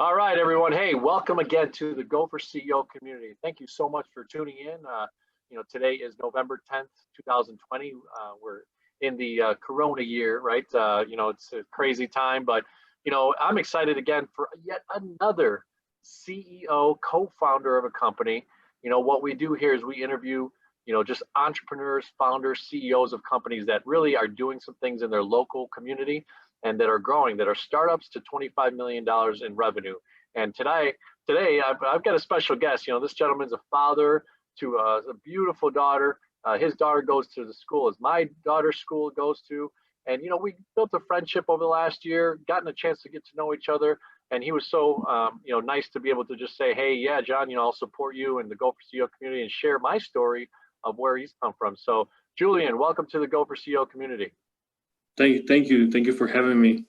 All right, everyone. Hey, welcome again to the Go for CEO community. Thank you so much for tuning in. Today is November 10th, 2020. We're in the Corona year, right? It's a crazy time, but, I'm excited again for yet another CEO, co-founder of a company. What we do here is we interview, just entrepreneurs, founders, CEOs of companies that really are doing some things in their local community and that are growing, that are startups to $25 million in revenue. And today I've got a special guest. This gentleman's a father to a beautiful daughter. His daughter goes to the school as my daughter's school goes to. And, we built a friendship over the last year, gotten a chance to get to know each other. And he was so, nice to be able to just say, hey, yeah, John, I'll support you in the Go for CEO community and share my story of where he's come from. So, Julian, welcome to the Go for CEO community. Thank you for having me.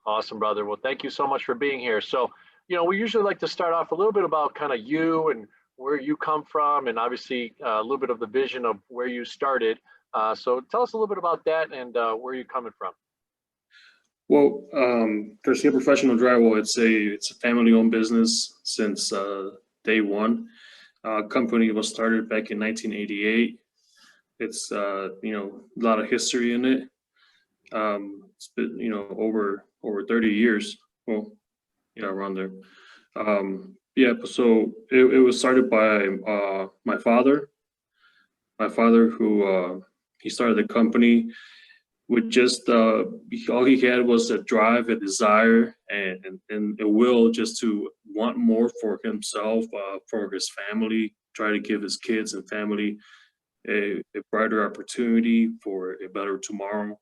Awesome, brother. Well, thank you so much for being here. So, we usually like to start off a little bit about kind of you and where you come from, and obviously a little bit of the vision of where you started. So tell us a little bit about that and where you're coming from. Well, Garcia Professional Drywall, it's a family-owned business since day one. Company was started back in 1988. It's a lot of history in it. It's been over 30 years. Well, yeah, around there. So it was started by my father. My father, who he started the company with just all he had was a drive, a desire, and a will just to want more for himself, for his family, try to give his kids and family a brighter opportunity for a better tomorrow.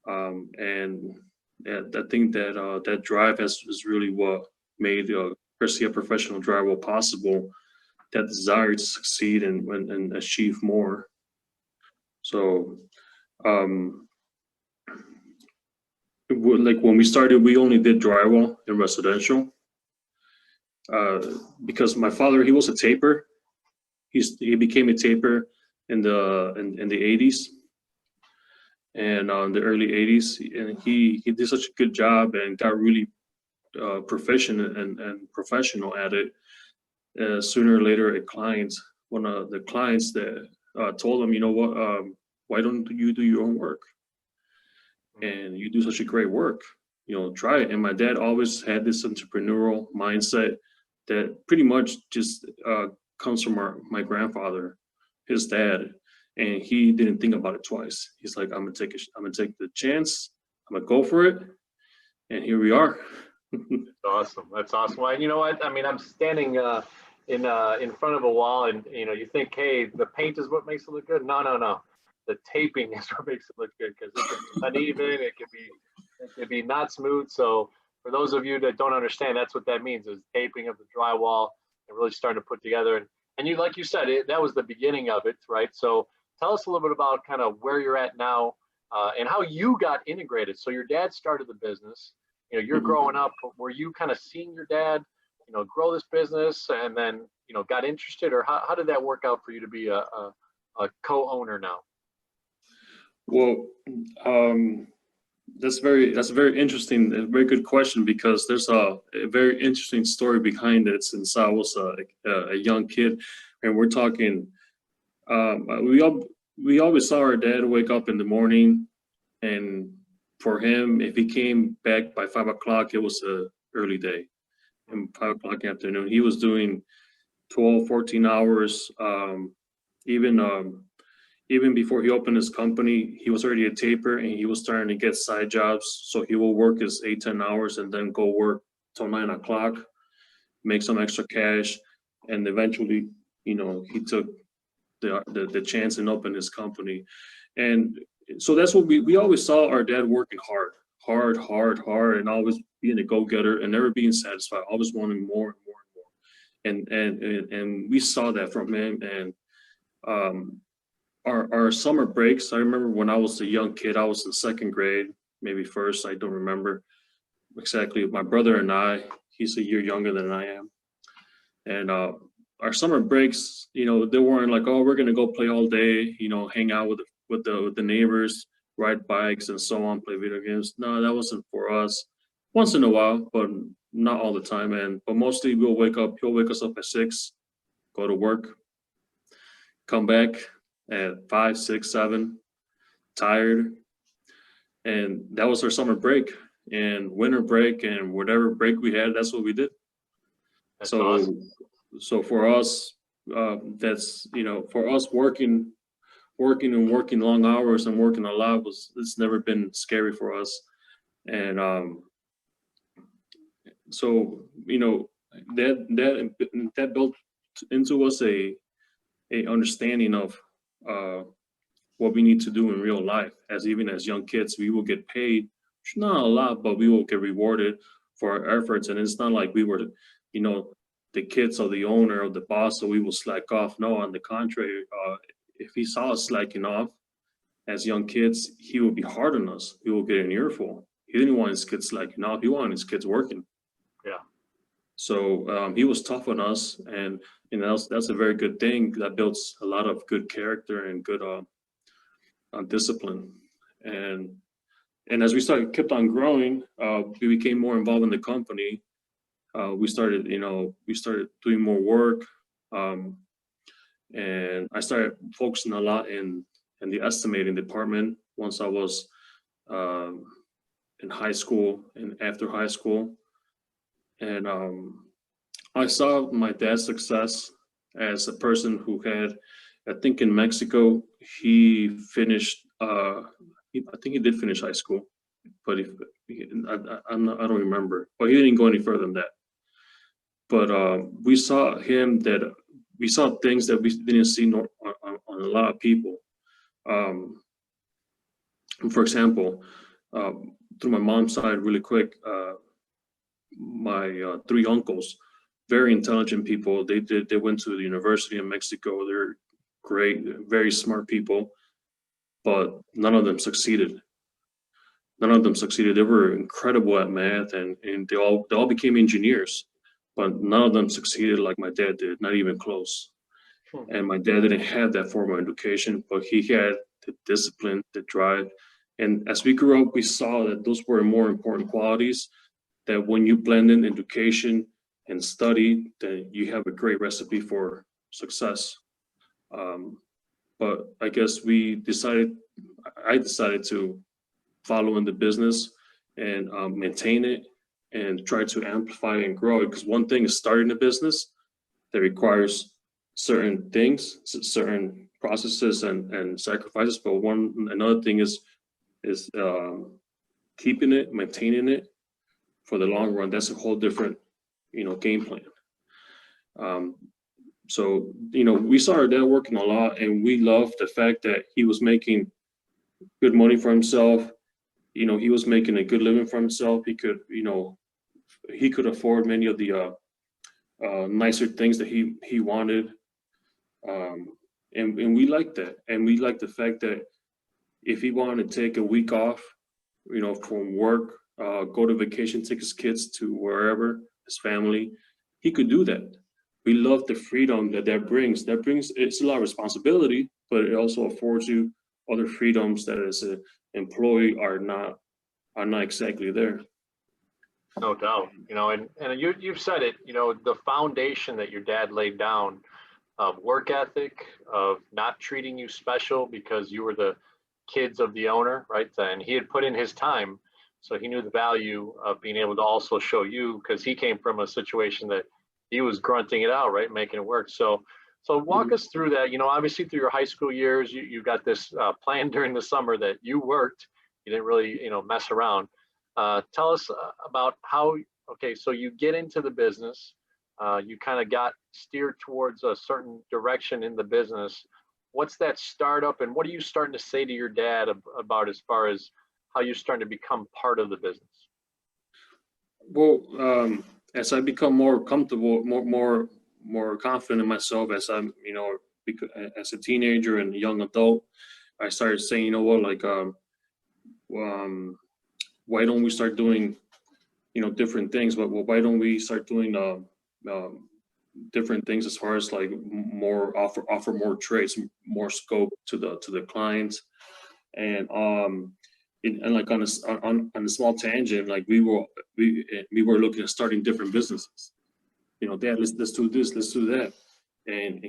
And I think that that drive is really what made Garcia Professional Drywall possible. That desire to succeed and achieve more. So, like when we started, we only did drywall and residential. Because my father, he was a taper. He became a taper in the 80s. And the early 80s, and he did such a good job and got really proficient and professional at it. Sooner or later, one of the clients that told him, why don't you do your own work? And you do such a great work, try it. And my dad always had this entrepreneurial mindset that pretty much just comes from my grandfather, his dad. And he didn't think about it twice. He's like, I'm gonna take the chance. I'm gonna go for it. And here we are. Awesome. That's awesome. Well, you know what? I mean, I'm standing in front of a wall, and you think, hey, the paint is what makes it look good. No. The taping is what makes it look good, because it can be uneven. It can be not smooth. So for those of you that don't understand, that's what that means, is taping of the drywall and really starting to put together. And you, like you said, that was the beginning of it, right? So tell us a little bit about kind of where you're at now and how you got integrated. So your dad started the business. You're growing up. Were you kind of seeing your dad, grow this business and then, got interested? Or how did that work out for you to be a co-owner now? Well, that's a very interesting, a very good question, because there's a very interesting story behind it. Since I was a young kid, and we're talking, we always saw our dad wake up in the morning, and for him, if he came back by 5 o'clock, it was a early day. And 5 o'clock in the afternoon, he was doing 12, 14 hours. Even before he opened his company, he was already a taper, and he was starting to get side jobs. So he will work his 8, 10 hours and then go work till 9 o'clock, make some extra cash. And eventually, he took the chance and opened his company. And so that's what we always saw our dad working hard, and always being a go-getter and never being satisfied, always wanting more and more and more. And we saw that from him. And our summer breaks, I remember when I was a young kid, I was in second grade, maybe first, I don't remember exactly. My brother and I, he's a year younger than I am. And our summer breaks, they weren't like, oh, we're gonna go play all day, hang out with the neighbors, ride bikes and so on, play video games. No, that wasn't for us. Once in a while, but not all the time, but mostly he'll wake us up at 6, go to work, come back at 5, 6, 7, tired. And that was our summer break and winter break, and whatever break we had, that's what we did. That's awesome. So for us, that's, for us working long hours and working a lot it's never been scary for us. And so, that built into us a understanding of what we need to do in real life. Even as young kids, we will get paid, not a lot, but we will get rewarded for our efforts. And it's not like we were, the kids of the owner or the boss, so we will slack off. No, on the contrary, if he saw us slacking off as young kids, he would be hard on us. He will get an earful. He didn't want his kids slacking off. He wanted his kids working. Yeah. So he was tough on us, and that's a very good thing. That builds a lot of good character and good discipline. And as we kept on growing, we became more involved in the company. We started doing more work, and I started focusing a lot in the estimating department once I was in high school and after high school. And I saw my dad's success as a person who had, I think in Mexico, he finished, I think he did finish high school, but I don't remember, but he didn't go any further than that. But we saw things that we didn't see on a lot of people. For example, through my mom's side, really quick, my 3 uncles, very intelligent people. They went to the university in Mexico. They're great, very smart people, but none of them succeeded. They were incredible at math, and they all became engineers, but none of them succeeded like my dad did, not even close. And my dad didn't have that formal education, but he had the discipline, the drive. And as we grew up, we saw that those were more important qualities, that when you blend in education and study, then you have a great recipe for success. But I guess I decided to follow in the business and maintain it and try to amplify and grow it. Because one thing is starting a business that requires certain things, certain processes and sacrifices. But another thing is keeping it, maintaining it for the long run. That's a whole different, game plan. So, we saw our dad working a lot, and we loved the fact that he was making good money for himself. He was making a good living for himself. He could afford many of the nicer things that he wanted. And we liked that. And we liked the fact that if he wanted to take a week off, from work, go to vacation, take his kids to wherever, his family, he could do that. We love the freedom that brings. It's a lot of responsibility, but it also affords you other freedoms that as an employee are not exactly there. No doubt, and you've said it, the foundation that your dad laid down of work ethic, of not treating you special because you were the kids of the owner, right? And he had put in his time, so he knew the value of being able to also show you, because he came from a situation that he was grunting it out, right, making it work. So walk us through that. Obviously through your high school years, you got this plan during the summer that you worked. You didn't really, mess around. Tell us about how. Okay, so you get into the business. You kind of got steered towards a certain direction in the business. What's that startup, and what are you starting to say to your dad about as far as how you're starting to become part of the business? Well, as I become more comfortable, more confident in myself, as I'm, as a teenager and a young adult, I started saying, why don't we start doing, different things? But why don't we start doing different things as far as like more offer more trades, more scope to the clients, and and like on a small tangent, like we were looking at starting different businesses. You know, Dad, let's do this, let's do that. And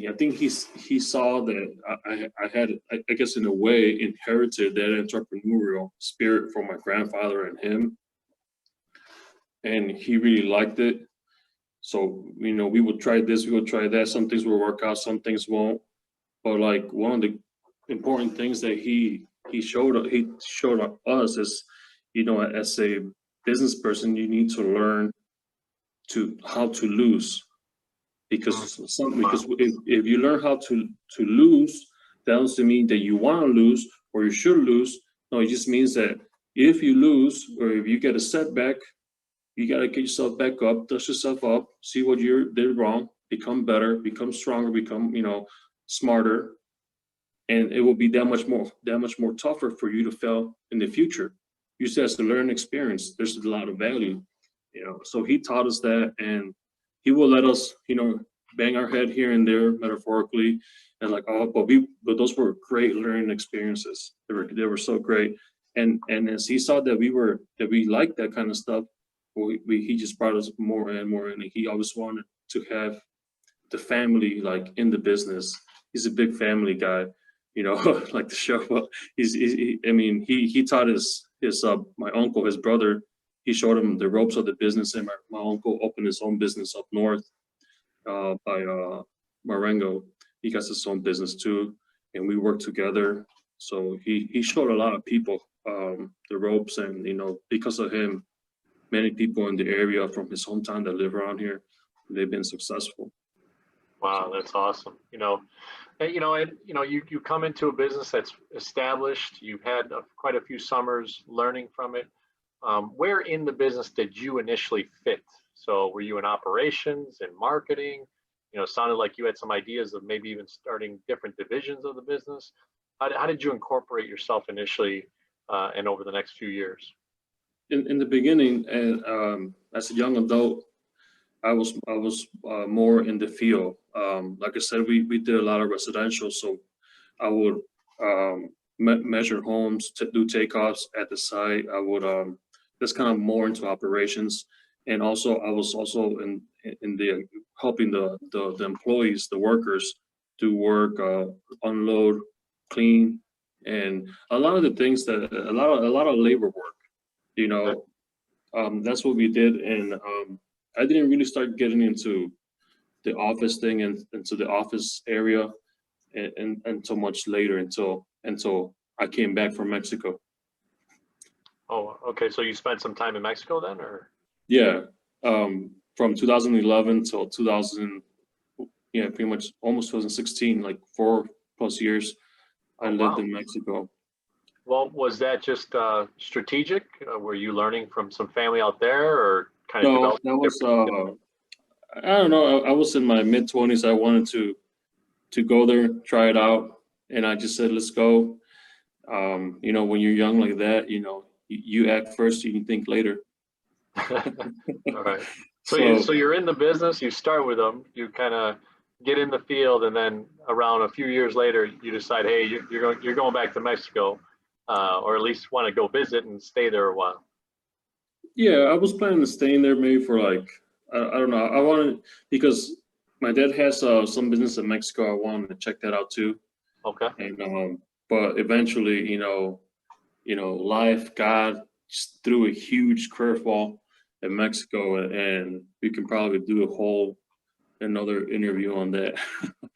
I think he saw that I had, I guess in a way, inherited that entrepreneurial spirit from my grandfather and him, and he really liked it. So, you know, we would try this, we would try that. Some things will work out, some things won't. But like one of the important things that he showed us is, you know, as a business person, you need to learn how to lose. Because if you learn how to lose, that doesn't mean that you want to lose or you should lose. No, it just means that if you lose or if you get a setback, you got to get yourself back up, dust yourself up, see what you did wrong, become better, become stronger, become, you know, smarter, and it will be that much more tougher for you to fail in the future. You just have to learn experience. There's a lot of value, you know. So he taught us that, and he will let us, you know, bang our head here and there metaphorically, and like, oh, but those were great learning experiences. They were so great, and as he saw that we liked that kind of stuff, he just brought us more and more, and he always wanted to have the family like in the business. He's a big family guy, you know, like the show. I mean, he taught his my uncle, his brother. He showed him the ropes of the business, and my uncle opened his own business up north by Marengo. He got his own business too, and we worked together. So he showed a lot of people the ropes, and you know, because of him, many people in the area from his hometown that live around here, they've been successful. Wow, that's awesome. You know, you come into a business that's established. You've had quite a few summers learning from it. Where in the business did you initially fit? So were you in operations and marketing? You know, it sounded like you had some ideas of maybe even starting different divisions of the business. How did you incorporate yourself initially and over the next few years? In the beginning, and as a young adult, I was more in the field. Like I said, we did a lot of residential, so I would measure homes, to do takeoffs at the site. I would that's kind of more into operations, and also I was also in the helping the employees, the workers, do work, unload, clean, and a lot of the things that a lot of labor work. You know, that's what we did, and I didn't really start getting into the office thing and into the office area and until much later, until I came back from Mexico. Oh, okay. So you spent some time in Mexico then, or? Yeah, from 2011 till 2000, yeah, pretty much almost 2016, like 4+ years, I lived in Mexico. Well, was that just strategic? Were you learning from some family out there, or kind of No, that was I don't know. I was in my mid-20s. I wanted to go there, try it out, and I just said, let's go. You know, when you're young like that, you know, you act first, you can think later. All right. So you're in the business. You start with them. You kind of get in the field, and then around a few years later, you decide, hey, you're going back to Mexico. Or at least want to go visit and stay there a while. Yeah, I was planning to stay in there maybe for like, I don't know. I wanted, because my dad has some business in Mexico. I wanted to check that out too. Okay. And but eventually, you know, life, God just threw a huge curveball in Mexico, and we can probably do another interview on that.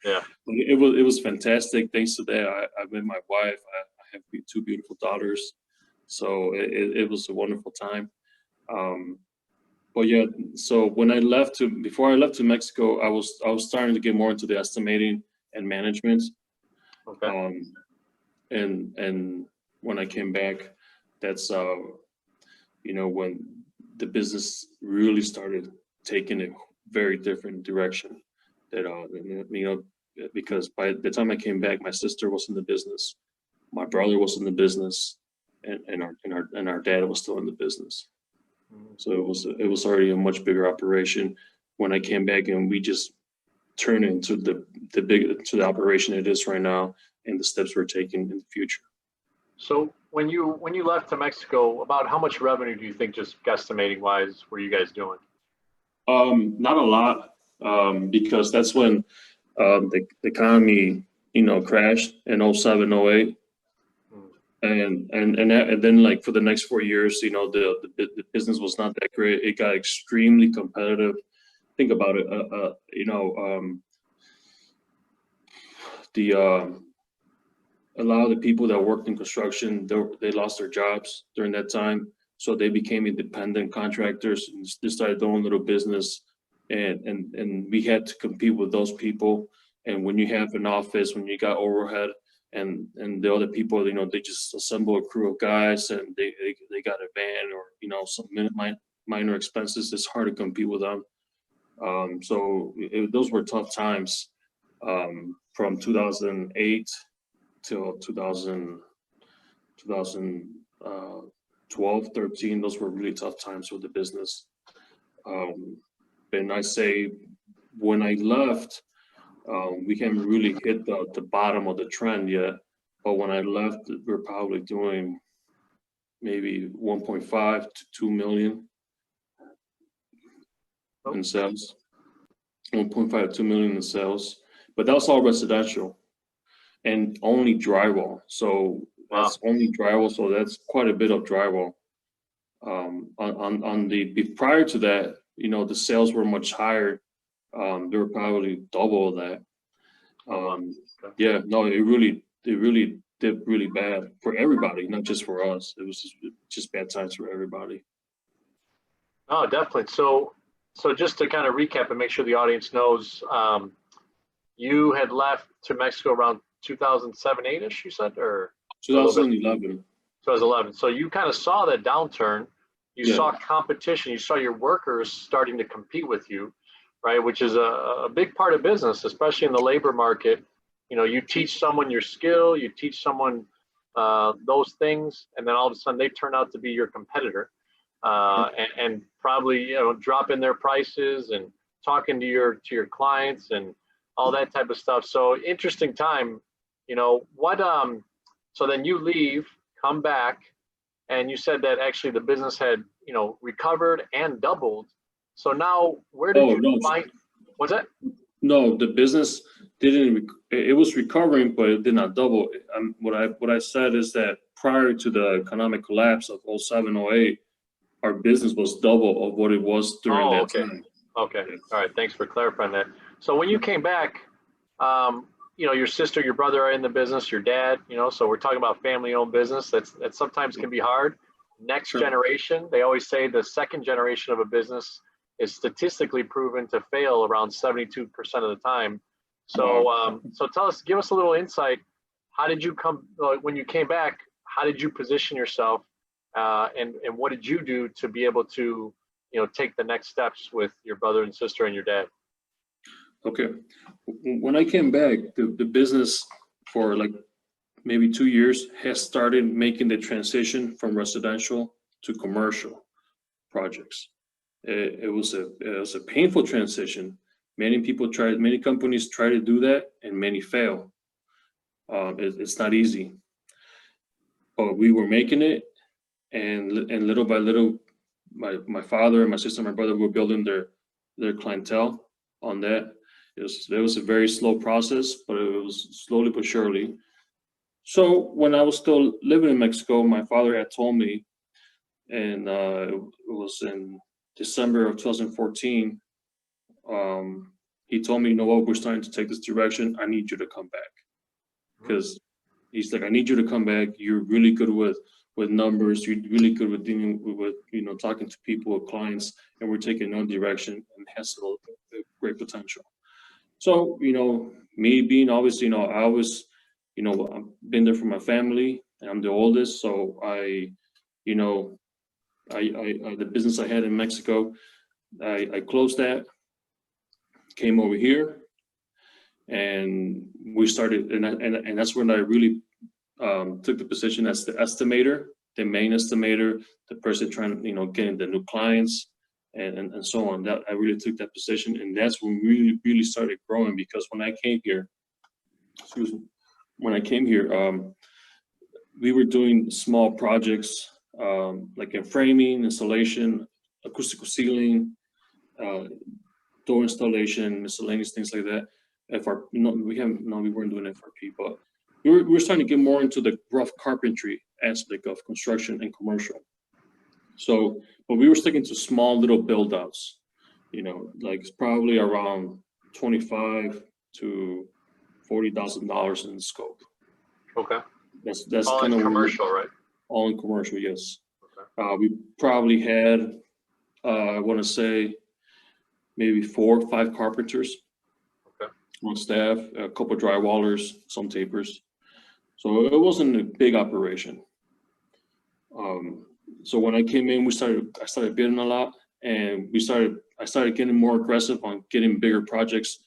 Yeah. It was fantastic. Thanks to that, I met my wife. I have 2 beautiful daughters, so it was a wonderful time. But yeah, so before I left to Mexico, I was starting to get more into the estimating and management. Okay. And when I came back, that's you know, when the business really started taking a very different direction. That you know, because by the time I came back, my sister was in the business, my brother was in the business, and our dad was still in the business. So it was already a much bigger operation when I came back, and we just turned into the operation it is right now, and the steps we're taking in the future. So when you left to Mexico, about how much revenue do you think, just guesstimating wise, were you guys doing? Not a lot, because that's when the economy, crashed in 07, 08. And then like for the next 4 years, the business was not that great. It got extremely competitive. Think about it. A lot of the people that worked in construction, they lost their jobs during that time, so they became independent contractors and they started their own little business, and we had to compete with those people. And when you have an office, when you got overhead, and the other people, they just assemble a crew of guys and they got a van or some minor expenses. It's hard to compete with them. So those were tough times, from 2008 till 2012, 13. Those were really tough times with the business. And I say when I left, we haven't really hit the bottom of the trend yet. But when I left, we're probably doing maybe 1.5 to 2 million in sales. 1.5 to 2 million in sales. But that's all residential and only drywall. So that's only drywall. So that's quite a bit of drywall. Prior to that, the sales were much higher. They were probably double that. Yeah, no, it really did really bad for everybody, not just for us. It was just bad times for everybody. Oh, definitely. So just to kind of recap and make sure the audience knows, you had left to Mexico around 2007, 8-ish, you said, or 2011. 2011. So you kind of saw that downturn. You Yeah. saw competition. You saw your workers starting to compete with you, right? Which is a big part of business, especially in the labor market. You teach someone your skill, you teach someone those things, and then all of a sudden they turn out to be your competitor, and probably dropping their prices and talking to your clients and all that type of stuff. So interesting time. So then you leave, come back, and you said that actually the business had recovered and doubled. So now where did you find? What's that? No, the business didn't. It was recovering, but it did not double. What I said is that prior to the economic collapse of 07, 08, our business was double of what it was during that time. Okay. All right. Thanks for clarifying that. So when you came back, your sister, your brother are in the business, your dad, so we're talking about family-owned business. That sometimes can be hard. Next generation, they always say the second generation of a business is statistically proven to fail around 72% of the time. So, give us a little insight. How did you when you came back, how did you position yourself, and what did you do to be able to, take the next steps with your brother and sister and your dad? Okay. When I came back, the business for like maybe 2 years has started making the transition from residential to commercial projects. It was a painful transition. Many companies try to do that, and many fail. It's not easy, but we were making it, and little by little, my father and my sister and my brother were building their clientele on that. It was a very slow process, but it was slowly but surely. So when I was still living in Mexico, my father had told me, and it was in December of 2014, he told me, what, we're starting to take this direction. I need you to come back. Because he's like, I need you to come back. You're really good with numbers. You're really good with dealing with talking to people, with clients, and we're taking another direction, and it has a great potential. So, me being always, I always, I've been there for my family, and I'm the oldest. So the business I had in Mexico, I closed that, came over here, and we started, and that's when I really took the position as the estimator, the main estimator, the person trying, getting the new clients, and so on. That I really took that position, and that's when we really started growing. Because when I came here, we were doing small projects, like in framing, installation, acoustical ceiling, door installation, miscellaneous things like that. We weren't doing FRP, but we were starting to get more into the rough carpentry aspect of construction and commercial. So, but we were sticking to small little build outs, like it's probably around $25,000 to $40,000 in scope. Okay. That's all kind in of commercial, right? all in commercial, yes. Okay. We probably had, I want to say, maybe 4 or 5 carpenters on staff, a couple of drywallers, some tapers. So it wasn't a big operation. So when I came in, I started bidding a lot, and I started getting more aggressive on getting bigger projects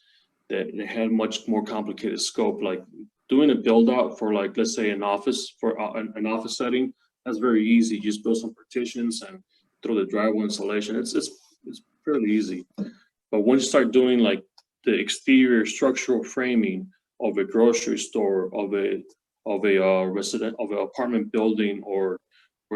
that had much more complicated scope, like doing a build out for, like, let's say an office, for an office setting. That's very easy. You just build some partitions and throw the drywall installation. It's fairly easy. But once you start doing like the exterior structural framing of a grocery store, of a apartment building, or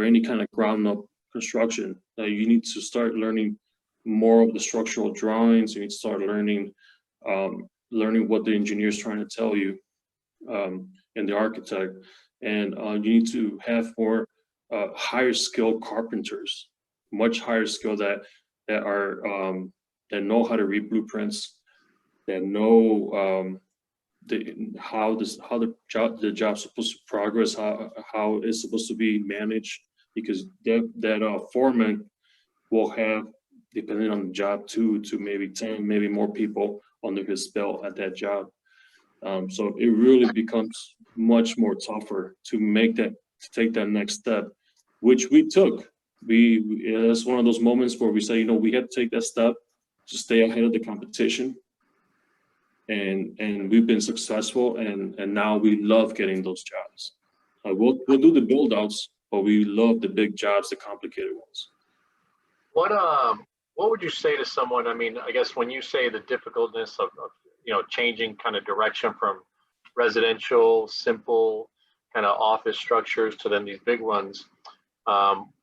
any kind of ground up construction, you need to start learning more of the structural drawings. You need to start learning what the engineer is trying to tell you, and the architect, and you need to have more higher skilled carpenters, much higher skill that know how to read blueprints, that know how the job's supposed to progress, how it's supposed to be managed, because that foreman will have, depending on the job, 2 to maybe 10, maybe more people under his belt at that job. So it really becomes much more tougher to take that next step, which we took. It's one of those moments where we say, we had to take that step to stay ahead of the competition. And we've been successful, and now we love getting those jobs. We'll do the build outs, but we love the big jobs, the complicated ones. What would you say to someone? I mean, I guess when you say the difficultness of changing kind of direction from residential, simple kind of office structures to then these big ones,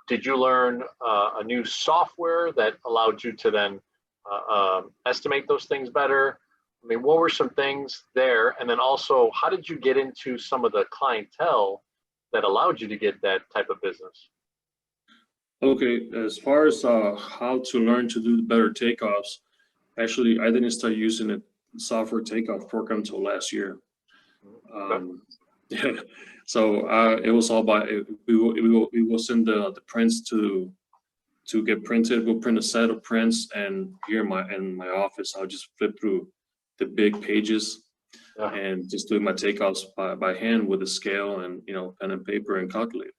did you learn a new software that allowed you to then estimate those things better? I mean, what were some things there? And then also, how did you get into some of the clientele that allowed you to get that type of business? Okay, as far as how to learn to do the better takeoffs, actually, I didn't start using a software takeoff program until last year. Yeah, so it was all by, we will send the prints to get printed. We'll print a set of prints, and here in my office, I'll just flip through the big pages and just do my takeoffs by hand with a scale and pen and paper and calculator.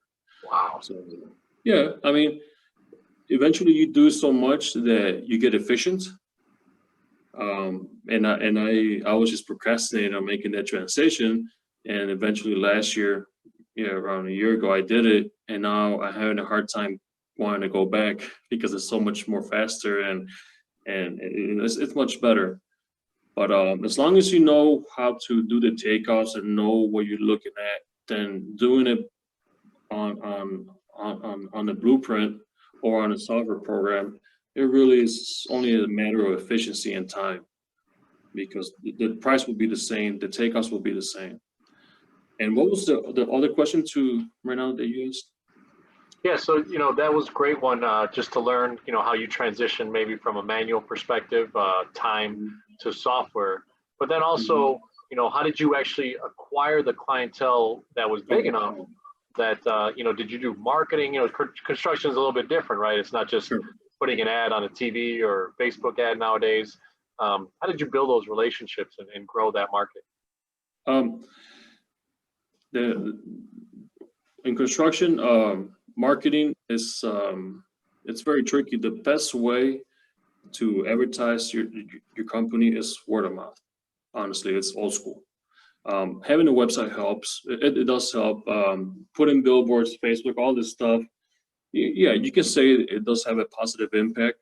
Wow. So yeah, I mean, eventually you do so much that you get efficient. And I was just procrastinating on making that transition, and eventually last year, around a year ago, I did it, and now I'm having a hard time wanting to go back because it's so much more faster and it's much better. But as long as you know how to do the takeoffs and know what you're looking at, then doing it on the blueprint or on a software program, it really is only a matter of efficiency and time, because the price will be the same, the takeoffs will be the same. And what was the other question right now that you asked? Yeah, so that was a great one, just to learn how you transition maybe from a manual perspective, time to software, but then also how did you actually acquire the clientele that was big enough that did you do marketing? Construction is a little bit different, right? It's not just putting an ad on a TV or Facebook ad nowadays. How did you build those relationships and grow that market? In construction, marketing is it's very tricky. The best way to advertise your company is word of mouth. Honestly, it's old school. Having a website helps. It does help. Putting billboards, Facebook, all this stuff. Yeah, you can say it does have a positive impact,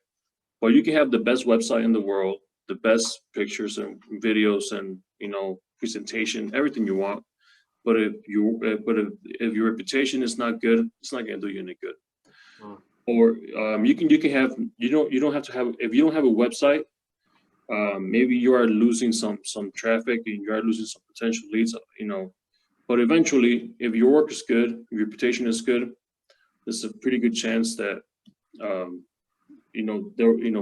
but you can have the best website in the world, the best pictures and videos and presentation, everything you want. But if your reputation is not good, it's not going to do you any good. Or you don't have to have, if you don't have a website, maybe you are losing some traffic and you are losing some potential leads, but eventually, if your work is good, if your reputation is good, there's a pretty good chance that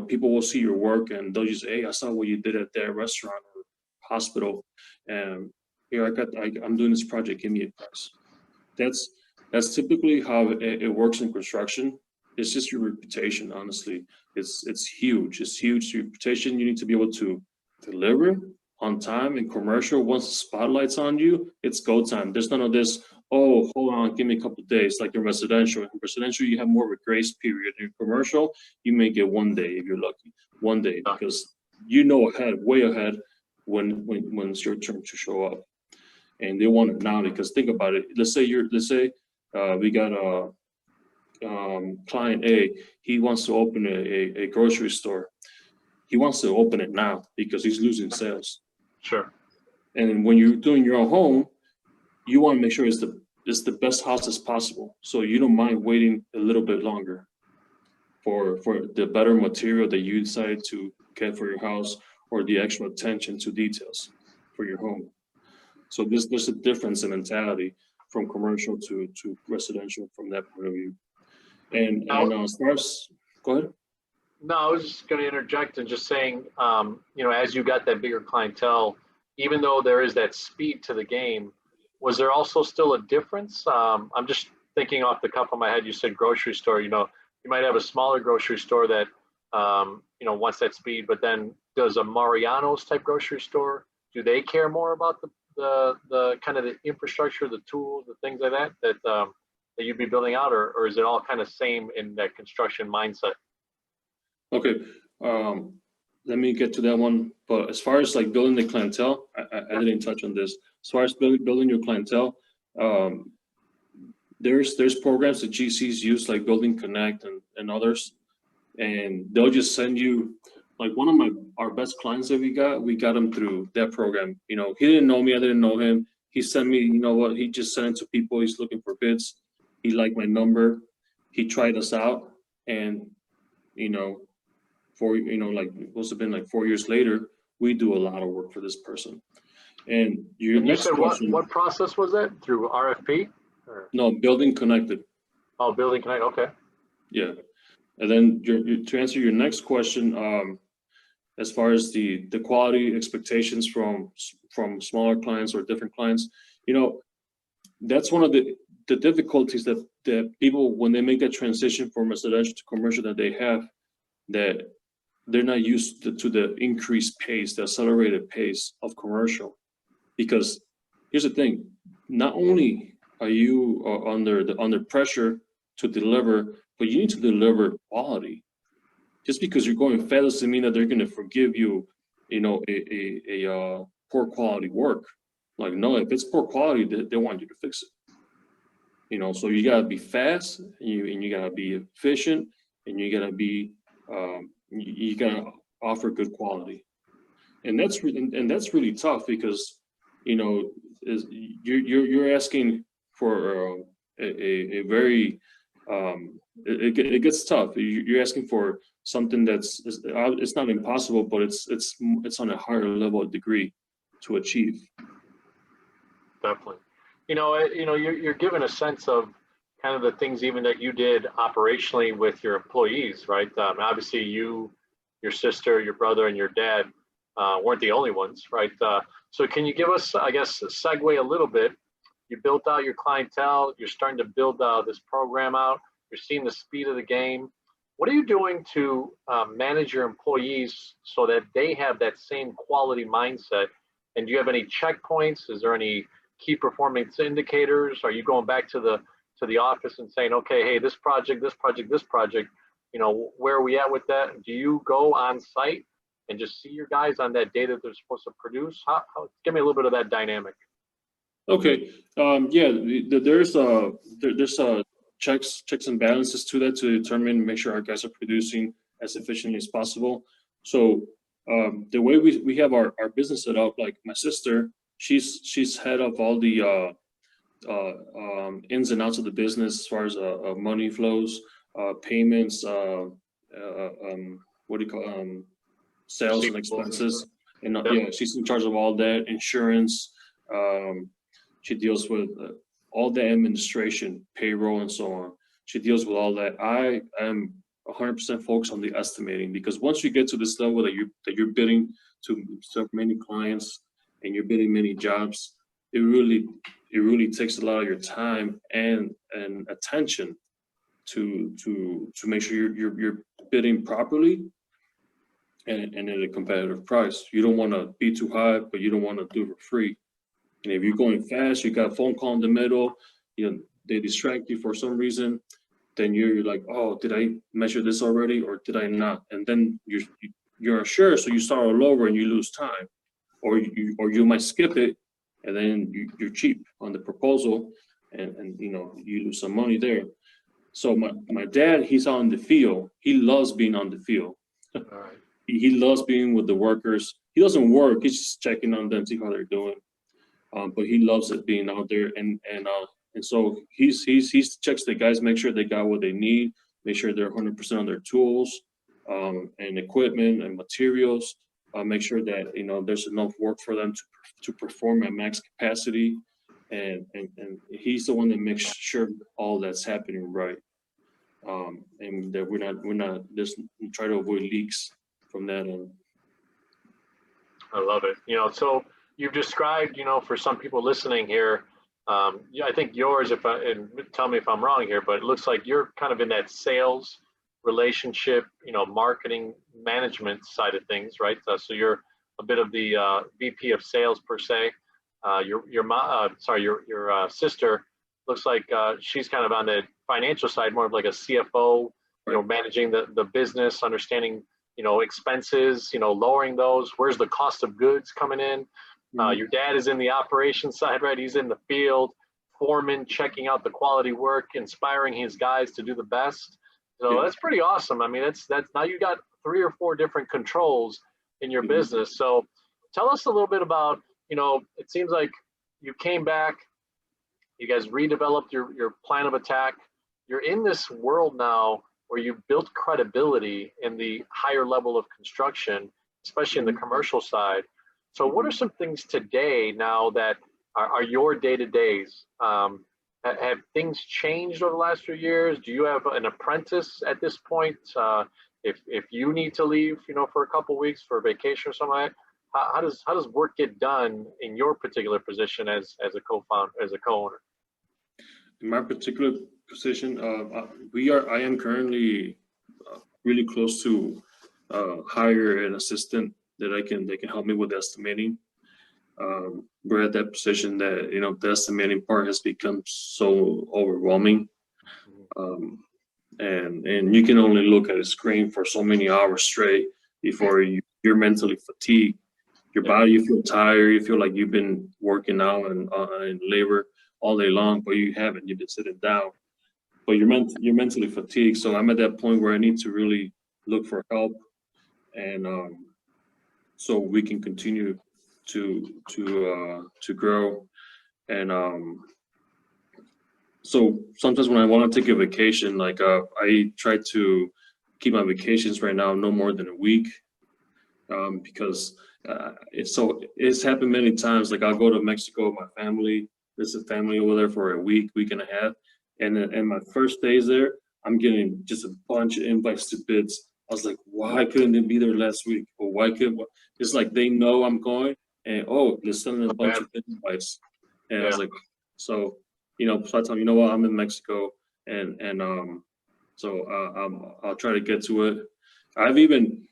people will see your work and they'll just say, hey, I saw what you did at that restaurant or hospital, and here I'm doing this project, give me a price. That's typically how it works in construction. It's just your reputation, honestly. It's huge. It's huge. Your reputation, you need to be able to deliver on time. In commercial, once the spotlight's on you, it's go time. There's none of this, oh, hold on, give me a couple of days, like in residential. In residential, you have more of a grace period. In commercial, you may get 1 day if you're lucky. 1 day, because you know ahead, way ahead, when it's your turn to show up. And they want it now, because think about it. Let's say we got a client A, he wants to open a grocery store. He wants to open it now because he's losing sales. Sure. And when you're doing your own home, you want to make sure it's the best house as possible. So you don't mind waiting a little bit longer for the better material that you decide to get for your house, or the extra attention to details for your home. So there's a difference in mentality from commercial to residential from that point of view. And as far as, go ahead. No, I was just going to interject and just saying, as you got that bigger clientele, even though there is that speed to the game, was there also still a difference? I'm just thinking off the cuff of my head, you said grocery store, you might have a smaller grocery store that, wants that speed, but then does a Mariano's type grocery store, do they care more about the kind of the infrastructure, the tools, the things like that you'd be building out, or is it all kind of same in that construction mindset? Okay, let me get to that one. But as far as like building the clientele, I didn't touch on this. As far as building your clientele, there's programs that GCs use, like Building Connect and others, and they'll just send you, like one of our best clients that we got him through that program. He didn't know me, I didn't know him. He sent me, he just sent it to people. He's looking for bids. He liked my number. He tried us out, and it must have been like 4 years later, we do a lot of work for this person. And your next question, what process was that? Through RFP? No, Building Connected. Oh, Building Connect. Okay. Yeah, and then to answer your next question, as far as the quality expectations from smaller clients or different clients, that's one of the difficulties that people, when they make that transition from residential to commercial, that they have, that they're not used to the increased pace, the accelerated pace of commercial. Because here's the thing, not only are you under pressure to deliver, but you need to deliver quality. Just because you're going fast doesn't mean that they're going to forgive you, a poor quality work. Like, no, if it's poor quality, they want you to fix it. So you gotta be fast, and you gotta be efficient, and you gotta be, you gotta offer good quality. And that's really tough, because you're asking for a very it gets tough. You're asking for something it's not impossible, but it's on a higher level degree to achieve. Definitely. You're given a sense of kind of the things even that you did operationally with your employees, right? Obviously you, your sister, your brother, and your dad weren't the only ones, right? So can you give us, I guess, a segue a little bit? You built out your clientele, you're starting to build this program out, you're seeing the speed of the game. What are you doing to manage your employees so that they have that same quality mindset? And do you have any checkpoints? Is there any key performance indicators? Are you going back to the office and saying, okay, hey, this project, where are we at with that? Do you go on site and just see your guys on that data they're supposed to produce? How give me a little bit of that dynamic. Okay. Yeah, there's checks and balances to that to determine, make sure our guys are producing as efficiently as possible. So the way we have our business set up, like my sister, she's head of all the ins and outs of the business as far as money flows, payments, what do you call sales and expenses, and yeah, she's in charge of all that, insurance. She deals with all the administration, payroll, and so on. She deals with all that. I am 100% focused on the estimating, because once you get to this level that you're bidding to so many clients and you're bidding many jobs, it really takes a lot of your time and attention to make sure you're bidding properly and at a competitive price. You don't want to be too high, but you don't want to do it for free. And if you're going fast, you got a phone call in the middle, they distract you for some reason, then you're like, oh, did I measure this already or did I not? And then you're unsure, so you start all over and you lose time, or you might skip it, and then you're cheap on the proposal, and you lose some money there. So my dad, he's on the field. He loves being on the field. All right. He loves being with the workers. He doesn't work. He's just checking on them, see how they're doing. But he loves it being out there, and so he checks the guys, make sure they got what they need, make sure they're 100% on their tools, and equipment and materials. Make sure that there's enough work for them to perform at max capacity, and he's the one that makes sure all that's happening right, and that we're not just try to avoid leaks from that end. I love it. So you've described, for some people listening here, I think yours, and tell me if I'm wrong here, but it looks like you're kind of in that sales relationship, marketing management side of things, right? So you're a bit of the VP of sales per se. Your sister looks like she's kind of on the financial side, more of like a CFO, managing the business, understanding, expenses, lowering those. Where's the cost of goods coming in? Your dad is in the operations side, right? He's in the field, foreman, checking out the quality work, inspiring his guys to do the best. So that's pretty awesome. I mean, that's now you got 3 or 4 different controls in your business. So tell us a little bit about, it seems like you came back, you guys redeveloped your plan of attack. You're in this world now where you built credibility in the higher level of construction, especially in the commercial side. So what are some things today now that are your day-to-days? Have things changed over the last few years? Do you have an apprentice at this point? If you need to leave, for a couple of weeks for vacation or something like that, how does work get done in your particular position as a co-founder, as a co-owner? In my particular position, I am currently really close to hire an assistant that can help me with estimating. We're at that position that the estimating part has become so overwhelming, and you can only look at a screen for so many hours straight before you're mentally fatigued. Your body, you feel tired, you feel like you've been working out and labor all day long, but you haven't. You've been sitting down, but you're mentally fatigued. So I'm at that point where I need to really look for help, and so we can continue to grow. And so sometimes when I want to take a vacation, like I try to keep my vacations right now no more than a week, because it's happened many times. Like I'll go to Mexico with my family, visit family over there for a week and a half, and my first days there, I'm getting just a bunch of invites to bids. I was like, why couldn't they be there last week? Or why couldn't? It's like they know I'm going, and they're sending a bunch of invites, and I was like, so so I tell them, what, I'm in Mexico, and so I'll try to get to it. I've even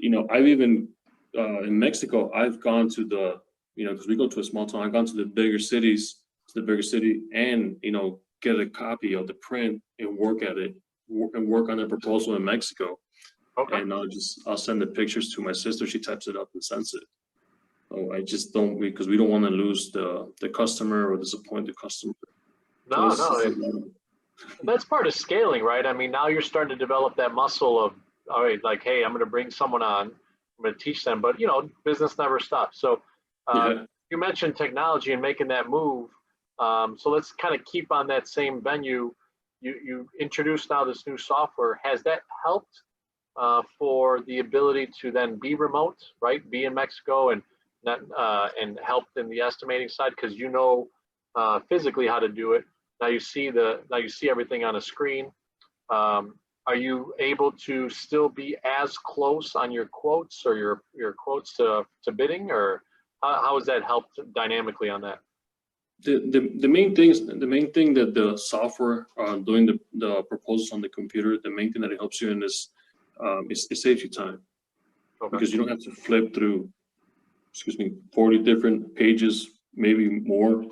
in Mexico, I've gone to the because we go to a small town, I've gone to the bigger cities, and get a copy of the print and work at it and work on a proposal in Mexico. Okay. And I'll send the pictures to my sister. She types it up and sends it. So I just don't, because we don't want to lose the customer or disappoint the customer. No, that's part of scaling, right? I mean, now you're starting to develop that muscle of, all right, like, hey, I'm going to bring someone on, I'm going to teach them, but business never stops. So you mentioned technology and making that move. So let's kind of keep on that same venue. You introduced now this new software. Has that helped for the ability to then be remote, right? Be in Mexico and not and help in the estimating side, because you know physically how to do it. Now you see everything on a screen. Are you able to still be as close on your quotes or your quotes to bidding, or how has that helped dynamically on that? The main thing that the software doing the proposals on the computer, the main thing that it helps you in is it saves you time. Okay. Because you don't have to flip through 40 different pages, maybe more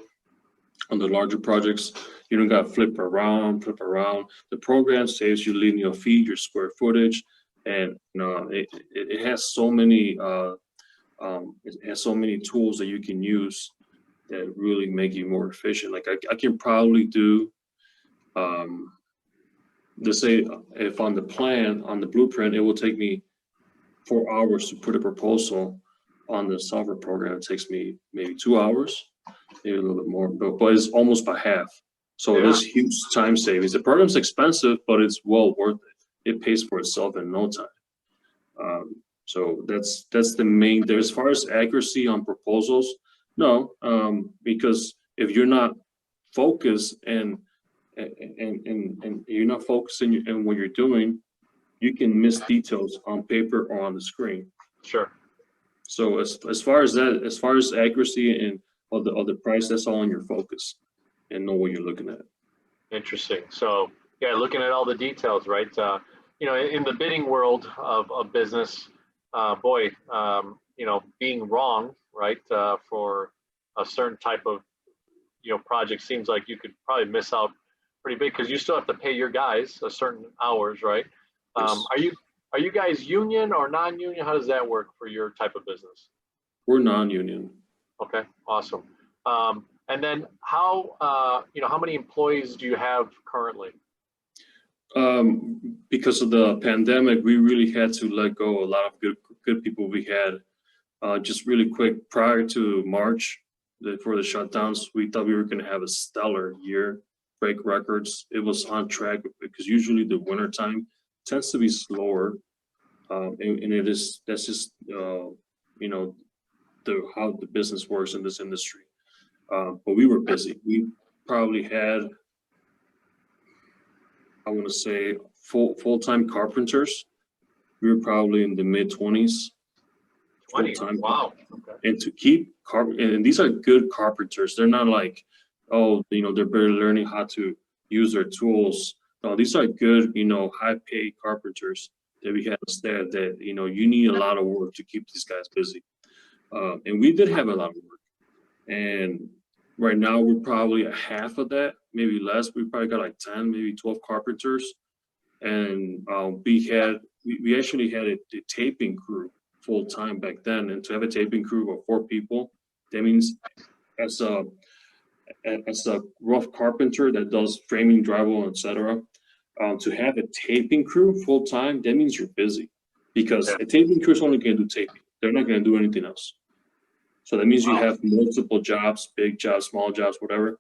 on the larger projects. You don't got to flip around. The program saves you linear feet, your square footage, and it has so many tools that you can use that really make you more efficient. Like I can probably do, let's say if on the plan, on the blueprint, it will take me 4 hours to put a proposal. On the software program, it takes me maybe 2 hours, maybe a little bit more, but it's almost by half. So there's huge time savings. The program's expensive, but it's well worth it. It pays for itself in no time. So that's the main there. As far as accuracy on proposals, no, because if you're not focused and you're not focusing on what you're doing, you can miss details on paper or on the screen. Sure. So as far as that, as far as accuracy and of the price, that's all on your focus and know what you're looking at. Interesting. So yeah, looking at all the details, right? In the bidding world of business, being wrong, right, for a certain type of project seems like you could probably miss out pretty big, because you still have to pay your guys a certain hours, right? Yes. Are you guys union or non-union? How does that work for your type of business? We're non-union. Okay, awesome. And then how many employees do you have currently? Because of the pandemic, we really had to let go a lot of good people we had. Just really quick, prior to March, for the shutdowns, we thought we were going to have a stellar year, break records. It was on track, because usually the winter time tends to be slower, and that's just how the business works in this industry. But we were busy. We probably had, I want to say, full-time carpenters. We were probably in the mid-20s. 20, wow. Okay. And to keep and these are good carpenters. They're not like, they're barely learning how to use their tools. No, these are good, high-paid carpenters that we had instead. That you need a lot of work to keep these guys busy. And we did have a lot of work. And right now we're probably a half of that, maybe less. We probably got like 10, maybe 12 carpenters. And we actually had a taping crew full time back then. And to have a taping crew of 4 people, that means as a rough carpenter that does framing, drywall, etc., to have a taping crew full time, that means you're busy, because a taping crew is only going to do taping. They're not going to do anything else. So that means you have multiple jobs, big jobs, small jobs, whatever,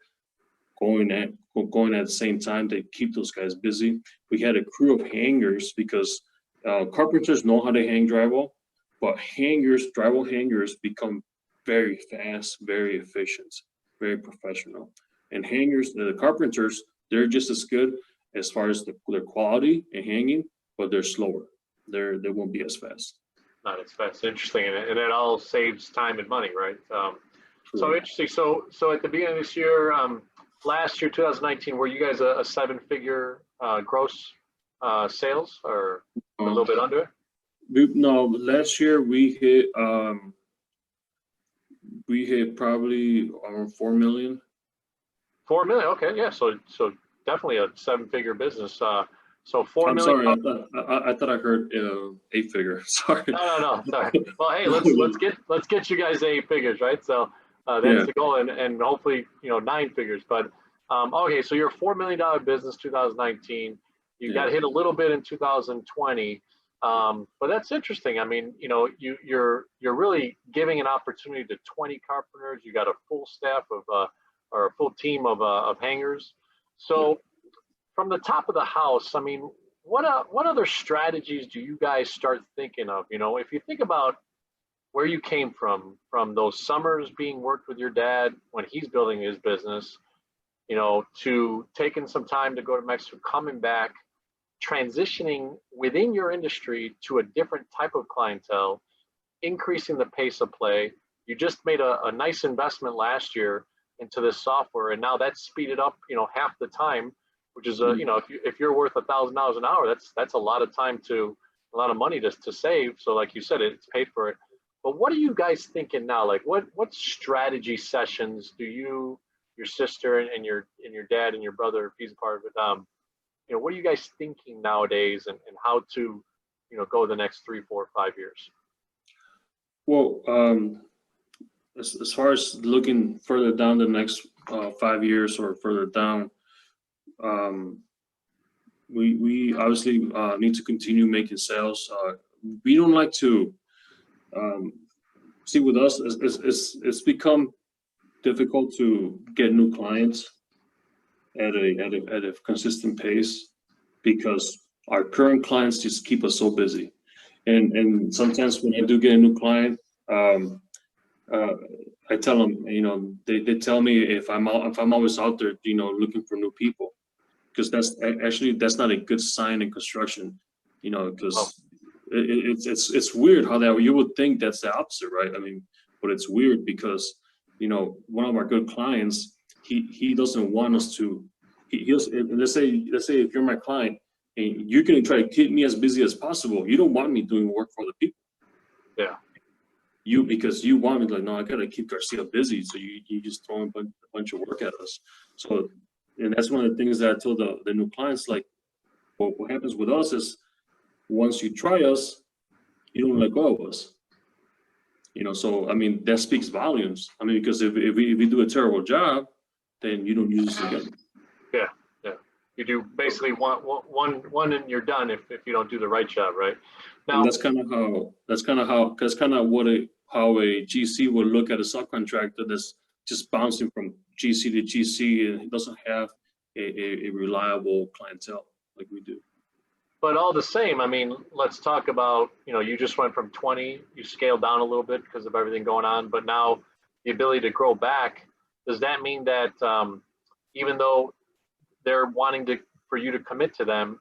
going at the same time to keep those guys busy. We had a crew of hangers, because carpenters know how to hang drywall, but drywall hangers become very fast, very efficient, very professional. And hangers, the carpenters, they're just as good as far as their quality and hanging, but they're slower. They won't be as fast. Not as fast. Interesting, and it all saves time and money, right? So interesting. So at the beginning of this year, last year, 2019, were you guys a 7-figure gross sales, or a little bit under it? No, last year we hit probably around 4 million. 4 million. Okay, yeah. So definitely a 7-figure business. So 4 million. I'm sorry, I thought I heard 8-figure. Sorry. No. Sorry. Well, hey, let's get you guys 8 figures, right? So that's the goal, and hopefully 9 figures. But okay, so you're a $4 million business, 2019. You got hit a little bit in 2020, but that's interesting. I mean, you're really giving an opportunity to 20 carpenters. You got a full staff of or a full team of hangers. So from the top of the house, I mean, what other strategies do you guys start thinking of? You know, if you think about where you came from those summers being worked with your dad when he's building his business, you know, to taking some time to go to Mexico, coming back, transitioning within your industry to a different type of clientele, increasing the pace of play. You just made a nice investment last year into this software, and now that's speeded up, you know, half the time, which is you know, if you're worth $1,000 an hour, that's a lot of time a lot of money to save. So like you said, it's paid for it. But what are you guys thinking now? Like what strategy sessions do you, your sister and your dad and your brother, if he's a part of it, you know, what are you guys thinking nowadays, and how to, you know, go the next 3, 4, 5 years? Well, as far as looking further down the next 5 years or further down, we obviously need to continue making sales. We don't like to see, with us, it's become difficult to get new clients at a consistent pace, because our current clients just keep us so busy. And sometimes when I do get a new client, I tell them, you know, they tell me if I'm always out there, you know, looking for new people, because that's not a good sign in construction, you know, because it's weird how that, you would think that's the opposite, right? I mean, but it's weird because, you know, one of our good clients, he doesn't want us to, let's say if you're my client and you're going to try to keep me as busy as possible, you don't want me doing work for other people. Yeah. Because you want me, like, no, I got to keep Garcia busy. So you just throw a bunch of work at us. So, and that's one of the things that I told the new clients, like, well, what happens with us is once you try us, you don't let go of us. You know, so, I mean, that speaks volumes. I mean, because if we do a terrible job, then you don't use us again. Yeah, yeah. You do basically one and you're done if you don't do the right job, right? Now, and that's kind of how a GC would look at a subcontractor that's just bouncing from GC to GC, and it doesn't have a reliable clientele like we do. but all the same, I mean, let's talk about, you know, you just went from 20, you scaled down a little bit because of everything going on, but now the ability to grow back, does that mean that even though they're wanting for you to commit to them,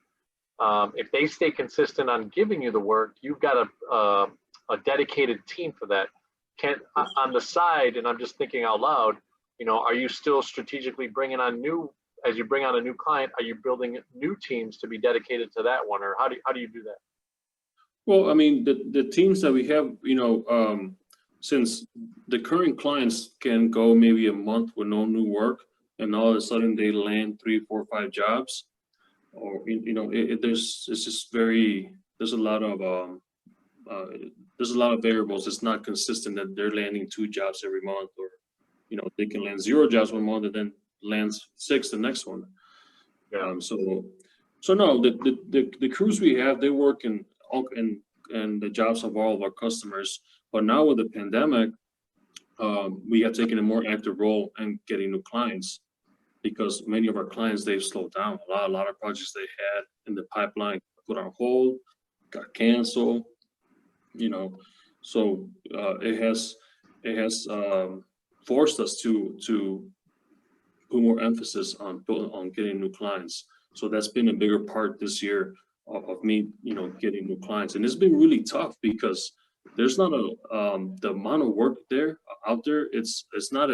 if they stay consistent on giving you the work, you've got a dedicated team for that? On the side, and I'm just thinking out loud, you know, are you still strategically bringing on as you bring on a new client, are you building new teams to be dedicated to that one, or how do you do that? Well, I mean, the teams that we have, you know, since the current clients can go maybe a month with no new work, and all of a sudden they land 3, 4, 5 jobs, or, you know, there's a lot of variables. It's not consistent that they're landing 2 jobs every month, or, you know, they can land 0 jobs one month and then lands 6 the next one. Yeah. So no, the crews we have, they work in the jobs of all of our customers. But now with the pandemic, we have taken a more active role in getting new clients, because many of our clients, they've slowed down. A lot of projects they had in the pipeline put on hold, got canceled, you know. So it has forced us to put more emphasis on getting new clients. So that's been a bigger part this year of me, you know, getting new clients. And it's been really tough because there's not the amount of work out there. It's not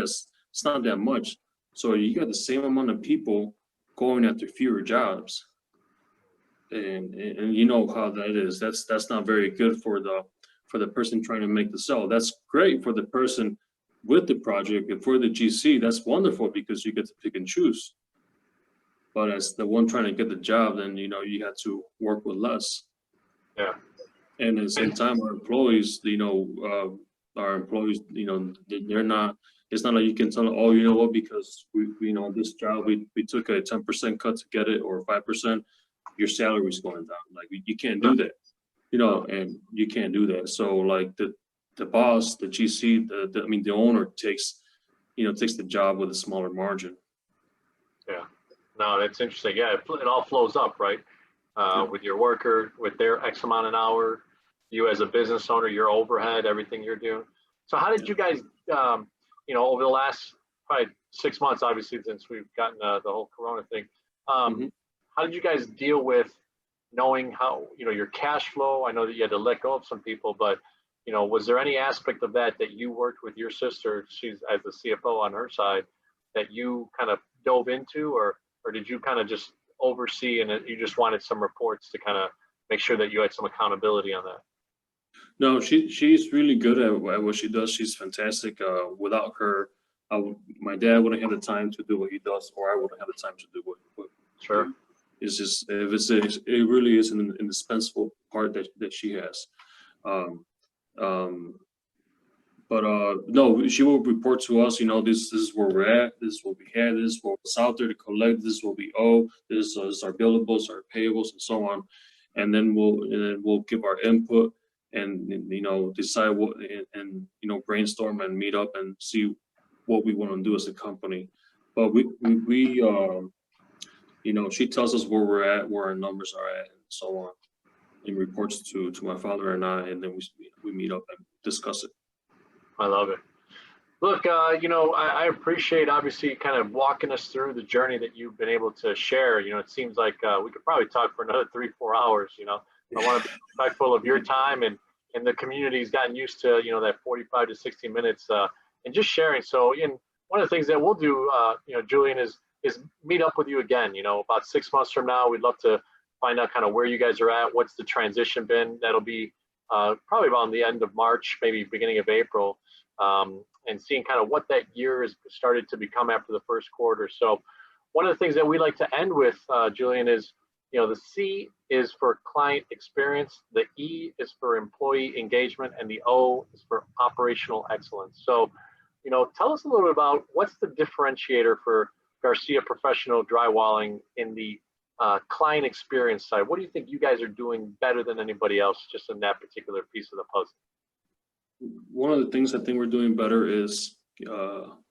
that much. So you got the same amount of people going after fewer jobs. And you know how that is. That's not very good for the person trying to make the sale. That's great for the person with the project, and for the GC, that's wonderful because you get to pick and choose. But as the one trying to get the job, then, you know, you have to work with less. Yeah. And at the same time, our employees, you know, you know, they're not. It's not like you can tell them, oh, you know what, because we know this job, we took a 10% cut to get it, or 5%, your salary is going down. Like, you can't do that, you know, and you can't do that. So like the boss, the GC, the owner takes, takes the job with a smaller margin. Yeah, no, that's interesting. Yeah, it all flows up, right? With your worker, with their X amount an hour, you as a business owner, your overhead, everything you're doing. So how did you guys, over the last probably 6 months, obviously, since we've gotten the whole Corona thing, how did you guys deal with knowing how, your cash flow? I know that you had to let go of some people, but, was there any aspect of that you worked with your sister, she's as the CFO on her side, that you kind of dove into, or did you kind of just oversee and you just wanted some reports to kind of make sure that you had some accountability on that? No, she's really good at what she does. She's fantastic. Without her, my dad wouldn't have the time to do what he does, or I wouldn't have the time to do what Sure. It's just, it really is an indispensable part that she has. No, she will report to us, this is where we're at, this is what we had, this is what's out there to collect, this is what we owe, this is our billables, our payables, and so on. And then we'll give our input and, decide what, and brainstorm and meet up and see what we want to do as a company. But she tells us where we're at, where our numbers are at, and so on, and reports to my father and I, and then we meet up and discuss it. I love it. Look, I appreciate obviously kind of walking us through the journey that you've been able to share. It seems like we could probably talk for another 3-4 hours. I want to be respectful of your time, and the community's gotten used to, that 45 to 60 minutes and just sharing. So, one of the things that we'll do, Julian, is meet up with you again, about 6 months from now. We'd love to find out kind of where you guys are at. What's the transition been? That'll be probably around the end of March, maybe beginning of April, and seeing kind of what that year has started to become after the first quarter. So one of the things that we like to end with, Julian, is, the C is for client experience, the E is for employee engagement, and the O is for operational excellence. So, tell us a little bit about what's the differentiator for Garcia Professional Drywalling in the client experience side. What do you think you guys are doing better than anybody else just in that particular piece of the puzzle? One of the things I think we're doing better is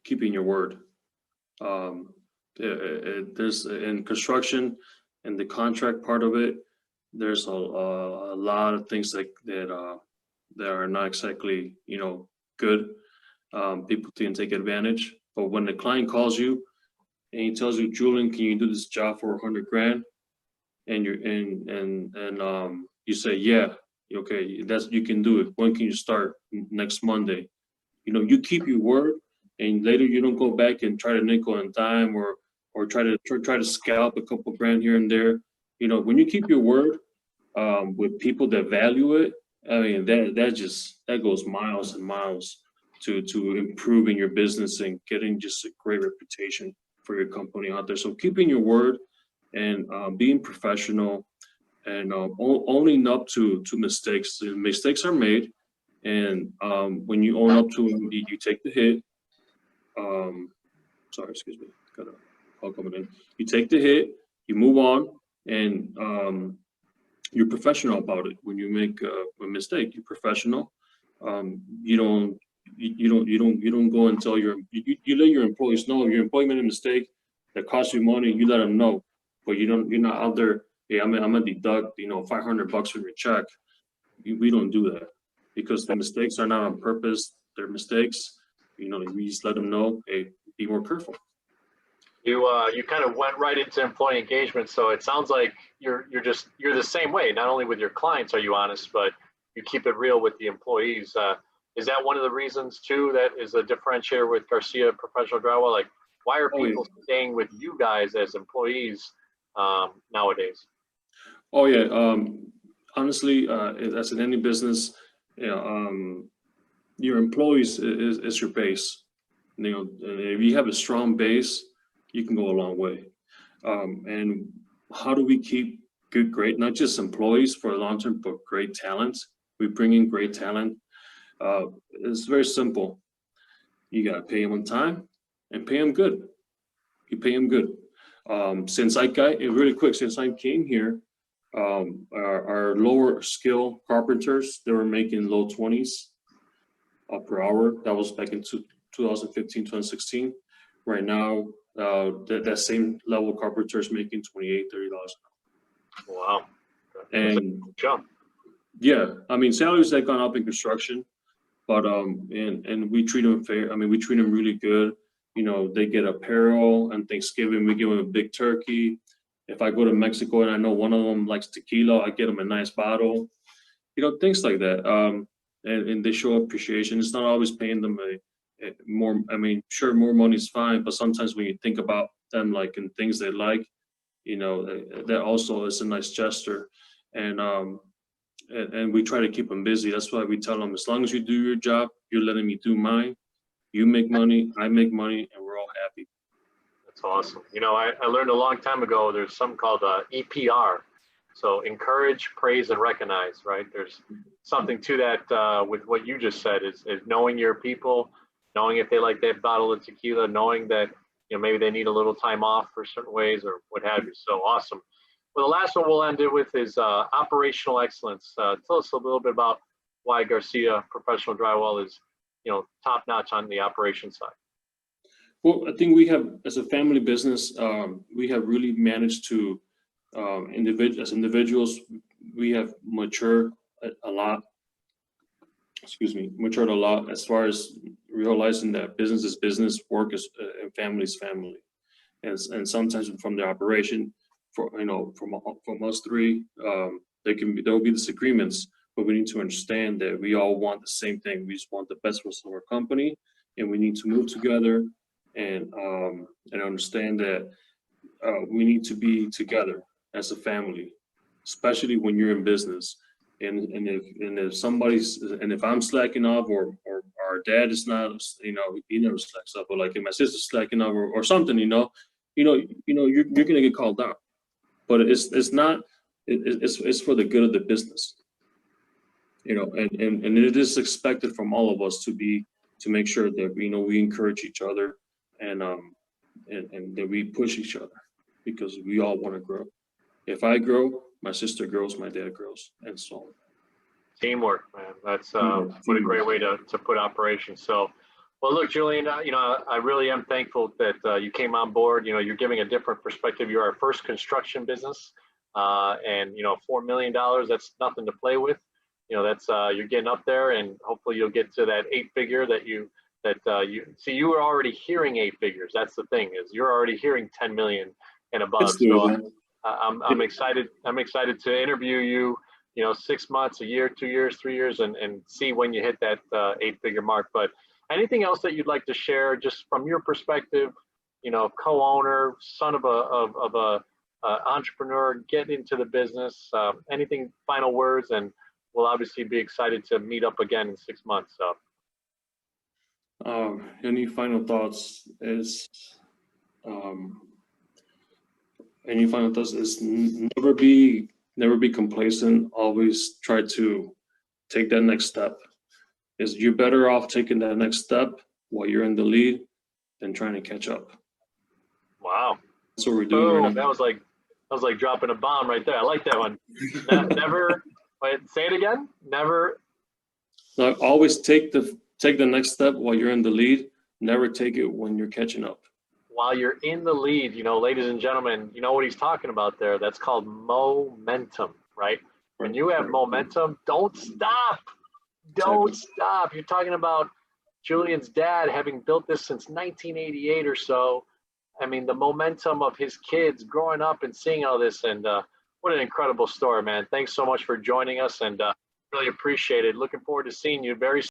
keeping your word. There's in construction and the contract part of it, there's a lot of things that are not exactly good. People can take advantage, but when the client calls you and he tells you, Julian, can you do this job for 100 grand? And you say, yeah, okay, you can do it. When can you start? Next Monday. You keep your word, and later you don't go back and try to nickel and dime or try to scalp a couple grand here and there. When you keep your word with people that value it, I mean that goes miles and miles to improving your business and getting just a great reputation for your company out there. So keeping your word and being professional and owning up to mistakes. The mistakes are made, and when you own up to them, you take the hit. Sorry, excuse me, got a call coming in. You take the hit, you move on, and you're professional about it. When you make a mistake, you're professional. You don't go and tell you let your employees know if your employee made a mistake that costs you money. You let them know, but you're not out there. Hey, I'm gonna deduct $500 from your check. We don't do that, because the mistakes are not on purpose. They're mistakes. We just let them know. Hey, be more careful. You kind of went right into employee engagement, so it sounds like you're the same way. Not only with your clients are you honest, but you keep it real with the employees. Is that one of the reasons too that is a differentiator with Garcia Professional Drywall? Like, why are people staying with you guys as employees nowadays? Oh yeah, honestly, as in any business, your employees is your base. If you have a strong base, you can go a long way. And how do we keep great, not just employees for the long term, but great talent? We bring in great talent. It's very simple. You gotta pay them on time and pay them good. You pay them good. Since I came here, our lower skill carpenters, they were making low 20s per hour. That was back in 2015, 2016. Right now, that same level carpenter is making $28, $30 an hour. Wow. And jump. yeah, I mean, salaries have gone up in construction, but and we treat them fair. I mean, we treat them really good. You know, they get apparel, and Thanksgiving we give them a big turkey. If I go to Mexico and I know one of them likes tequila, I get them a nice bottle. You know, things like that. And they show appreciation. It's not always paying them more. I mean, sure, more money is fine, but sometimes when you think about them like in things they like, you know, that also is a nice gesture. And we try to keep them busy. That's why we tell them, as long as you do your job, you're letting me do mine. You make money, I make money, and we're all happy. That's awesome. You know, I learned a long time ago, there's something called EPR. So encourage, praise, and recognize, right? There's something to that with what you just said is knowing your people, knowing if they like that bottle of tequila, knowing that, you know, maybe they need a little time off for certain ways or what have you. So awesome. Well, the last one we'll end it with is operational excellence. Tell us a little bit about why Garcia Professional Drywall is, you know, top notch on the operation side. Well, I think we have, as a family business, we have really managed to, as individuals, we have matured a lot. Matured a lot as far as realizing that business is business, work is, and family is family, and sometimes from the operation, from us three, there will be disagreements, but we need to understand that we all want the same thing. We just want the best for our company, and we need to move together and understand that we need to be together as a family, especially when you're in business. And if I'm slacking off, or our dad is not, you know, he never slacks up, or like if my sister's slacking off or something, you're gonna get called out. But it's not, it's for the good of the business, you know, and it is expected from all of us to make sure that, you know, we encourage each other and that we push each other, because we all want to grow. If I grow, my sister grows, my dad grows, and so on. Teamwork, man. That's what a great way to put operations. So, well, look, Julian, you know, I really am thankful that you came on board. You know, you're giving a different perspective. You're our first construction business, and you know, $4 million, that's nothing to play with. You know, that's you're getting up there, and hopefully you'll get to that 8-figure that you see. You were already hearing 8 figures. That's the thing, is you're already hearing 10 million and above. So I'm excited. I'm excited to interview you. You know, 6 months, a year, 2 years, 3 years, and see when you hit that 8-figure mark. But anything else that you'd like to share, just from your perspective? You know, co-owner, son of a entrepreneur, get into the business. Anything, final words, and we'll obviously be excited to meet up again in 6 months. So, any final thoughts is, never be complacent. Always try to take that next step. You're better off taking that next step while you're in the lead than trying to catch up. Wow. That's what we're doing right now. That was like dropping a bomb right there. I like that one. Never, wait, say it again. Never. Like, always take the next step while you're in the lead. Never take it when you're catching up. While you're in the lead, you know, ladies and gentlemen, you know what he's talking about there. That's called momentum, right? When you have momentum, don't stop. Don't stop. You're talking about Julian's dad having built this since 1988 or so. I mean, the momentum of his kids growing up and seeing all this, and what an incredible story, man. Thanks so much for joining us, and really appreciate it. Looking forward to seeing you very soon.